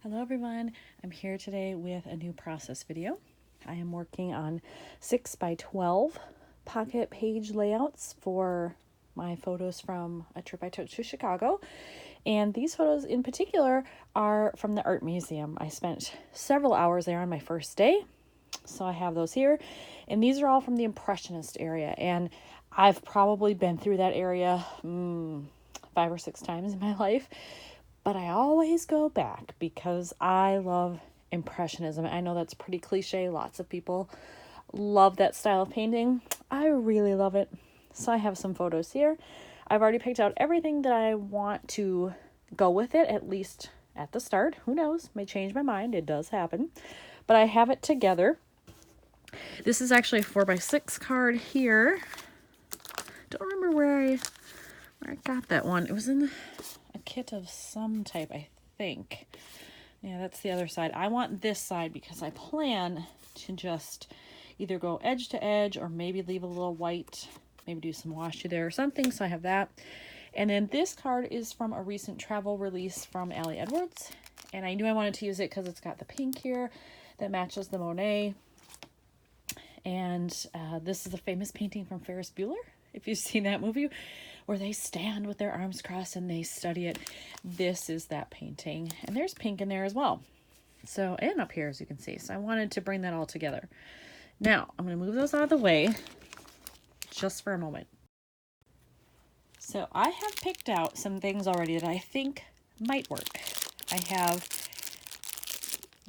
Hello everyone, I'm here today with a new process video. I am working on 6 by 12 pocket page layouts for my photos from a trip I took to Chicago. And these photos in particular are from the art museum. I spent several hours there on my first day, so I have those here. And these are all from the Impressionist area, and I've probably been through that area 5 or 6 times in my life. But I always go back because I love Impressionism. I know that's pretty cliche. Lots of people love that style of painting. I really love it. So I have some photos here. I've already picked out everything that I want to go with it, at least at the start. Who knows? May change my mind. It does happen. But I have it together. This is actually a 4x6 card here. Don't remember where I got that one. It was in a kit of some type, I think. Yeah, that's the other side. I want this side because I plan to just either go edge to edge or maybe leave a little white, maybe do some washi there or something. So I have that. And then this card is from a recent travel release from Ali Edwards. And I knew I wanted to use it because it's got the pink here that matches the Monet. And this is a famous painting from Ferris Bueller, if you've seen that movie, where they stand with their arms crossed and they study it. This is that painting. And there's pink in there as well. So, and up here, as you can see. So I wanted to bring that all together. Now, I'm going to move those out of the way just for a moment. So I have picked out some things already that I think might work. I have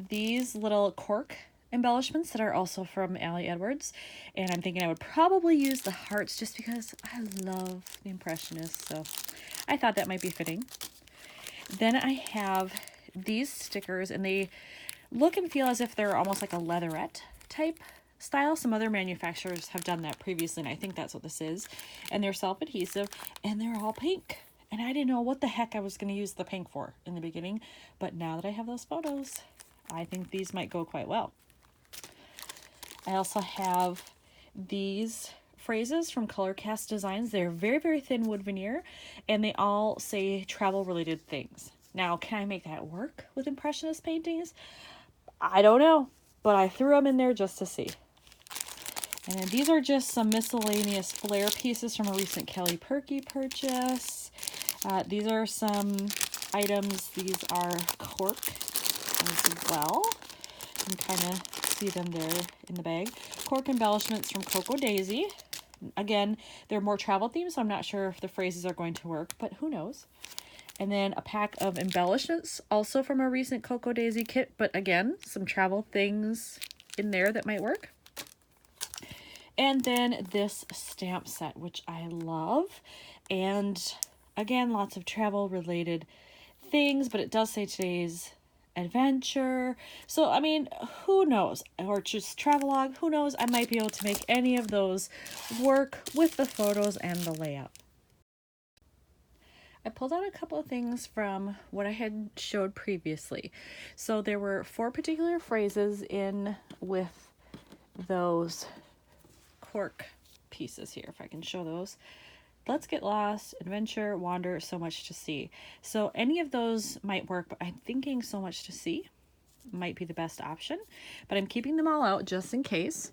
these little cork embellishments that are also from Ali Edwards, and I'm thinking I would probably use the hearts just because I love the Impressionists, so I thought that might be fitting. Then I have these stickers, and they look and feel as if they're almost like a leatherette type style. Some other manufacturers have done that previously, and I think that's what this is. And they're self-adhesive, and they're all pink. And I didn't know what the heck I was going to use the pink for in the beginning, but now that I have those photos, I think these might go quite well. I also have these phrases from Color Cast Designs. They're very, very thin wood veneer, and they all say travel-related things. Now, can I make that work with Impressionist paintings? I don't know, but I threw them in there just to see. And then these are just some miscellaneous flare pieces from a recent Kelly Perky purchase. These are some items. These are cork as well. You can kind of see them there in the bag. Cork embellishments from Cocoa Daisy. Again, they're more travel themed, so I'm not sure if the phrases are going to work, but who knows. And then a pack of embellishments, also from a recent Cocoa Daisy kit, but again, some travel things in there that might work. And then this stamp set, which I love. And again, lots of travel related things, but it does say today's adventure. So, I mean, who knows? Or just travelogue, who knows? I might be able to make any of those work with the photos and the layout. I pulled out a couple of things from what I had showed previously. So there were 4 particular phrases in with those cork pieces here, if I can show those. Let's get lost, adventure, wander, so much to see. So any of those might work, but I'm thinking so much to see might be the best option, but I'm keeping them all out just in case.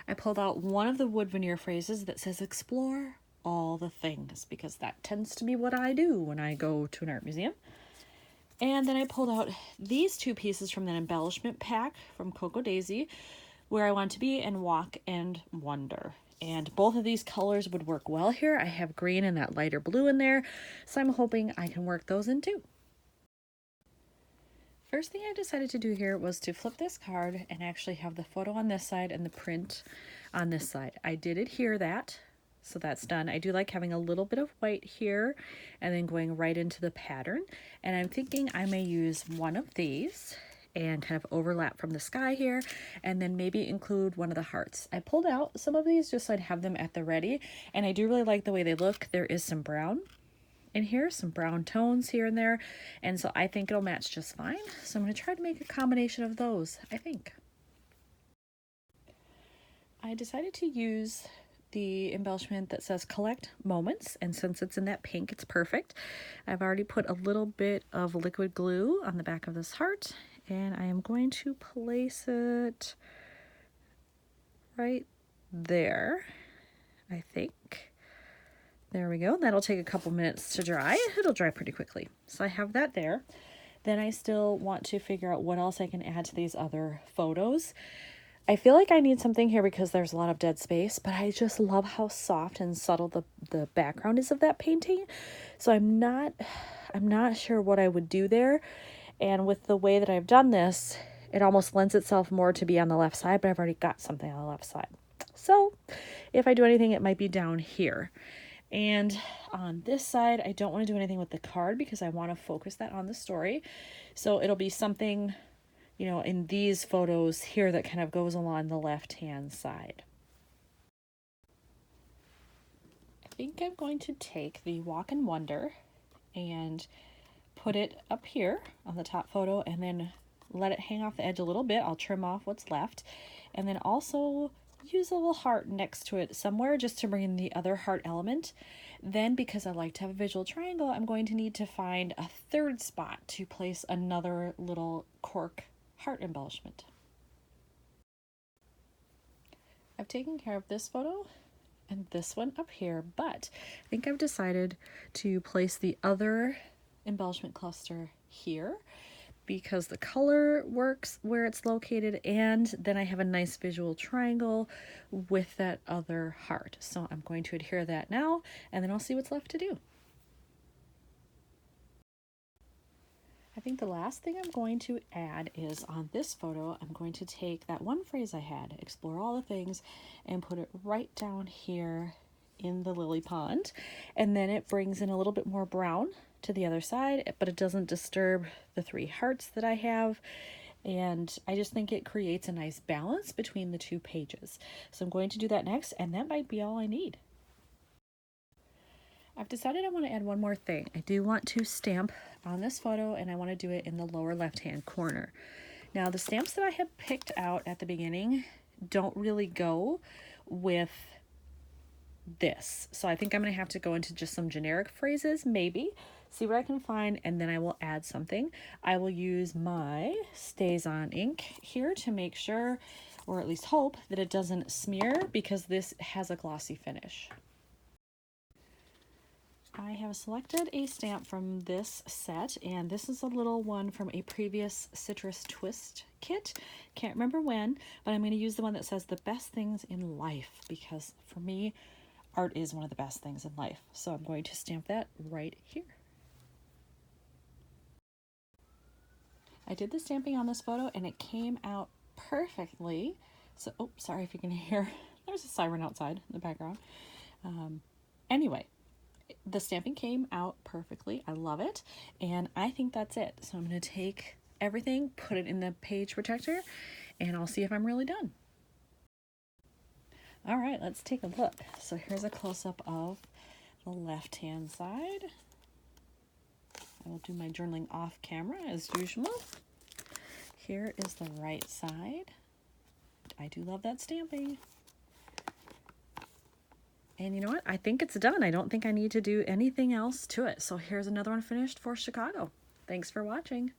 I pulled out one of the wood veneer phrases that says explore all the things, because that tends to be what I do when I go to an art museum. And then I pulled out these 2 pieces from that embellishment pack from Cocoa Daisy, where I want to be and walk and wonder. And both of these colors would work well here. I have green and that lighter blue in there, so I'm hoping I can work those in too. First thing I decided to do here was to flip this card and actually have the photo on this side and the print on this side. I did adhere that, so that's done. I do like having a little bit of white here and then going right into the pattern. And I'm thinking I may use one of these and kind of overlap from the sky here, and then maybe include one of the hearts. I pulled out some of these just so I'd have them at the ready, and I do really like the way they look. There is some brown in here, some brown tones here and there, and so I think it'll match just fine. So I'm going to try to make a combination of those, I think. I decided to use the embellishment that says collect moments, and since it's in that pink, it's perfect. I've already put a little bit of liquid glue on the back of this heart, and I am going to place it right there, I think. There we go. That'll take a couple minutes to dry. It'll dry pretty quickly. So I have that there. Then I still want to figure out what else I can add to these other photos. I feel like I need something here because there's a lot of dead space, but I just love how soft and subtle the background is of that painting. So I'm not sure what I would do there. And with the way that I've done this, it almost lends itself more to be on the left side, but I've already got something on the left side. So if I do anything, it might be down here. And on this side, I don't want to do anything with the card because I want to focus that on the story. So it'll be something, you know, in these photos here that kind of goes along the left-hand side. I think I'm going to take the Walk and Wonder and put it up here on the top photo and then let it hang off the edge a little bit. I'll trim off what's left and then also use a little heart next to it somewhere just to bring in the other heart element. Then, because I like to have a visual triangle, I'm going to need to find a third spot to place another little cork heart embellishment. I've taken care of this photo and this one up here, but I think I've decided to place the other embellishment cluster here because the color works where it's located, and then I have a nice visual triangle with that other heart. So I'm going to adhere that now, and then I'll see what's left to do. I think the last thing I'm going to add is on this photo, I'm going to take that one phrase I had, explore all the things, and put it right down here in the lily pond. And then it brings in a little bit more brown to the other side, but it doesn't disturb the three hearts that I have. And I just think it creates a nice balance between the two pages. So I'm going to do that next, and that might be all I need. I've decided I want to add one more thing. I do want to stamp on this photo, and I want to do it in the lower left-hand corner. Now, the stamps that I had picked out at the beginning don't really go with this. So I think I'm going to have to go into just some generic phrases, maybe, see what I can find, and then I will add something. I will use my Stays On ink here to make sure, or at least hope, that it doesn't smear because this has a glossy finish. I have selected a stamp from this set, and this is a little one from a previous Citrus Twist kit. Can't remember when, but I'm going to use the one that says the best things in life, because for me, art is one of the best things in life. So I'm going to stamp that right here. I did the stamping on this photo and it came out perfectly. So, oh, sorry if you can hear, there's a siren outside in the background. Anyway, the stamping came out perfectly. I love it. And I think that's it. So I'm going to take everything, put it in the page protector, and I'll see if I'm really done. All right, let's take a look. So here's a close-up of the left-hand side. I will do my journaling off camera as usual. Here is the right side. I do love that stamping. And you know what? I think it's done. I don't think I need to do anything else to it. So here's another one finished for Chicago. Thanks for watching.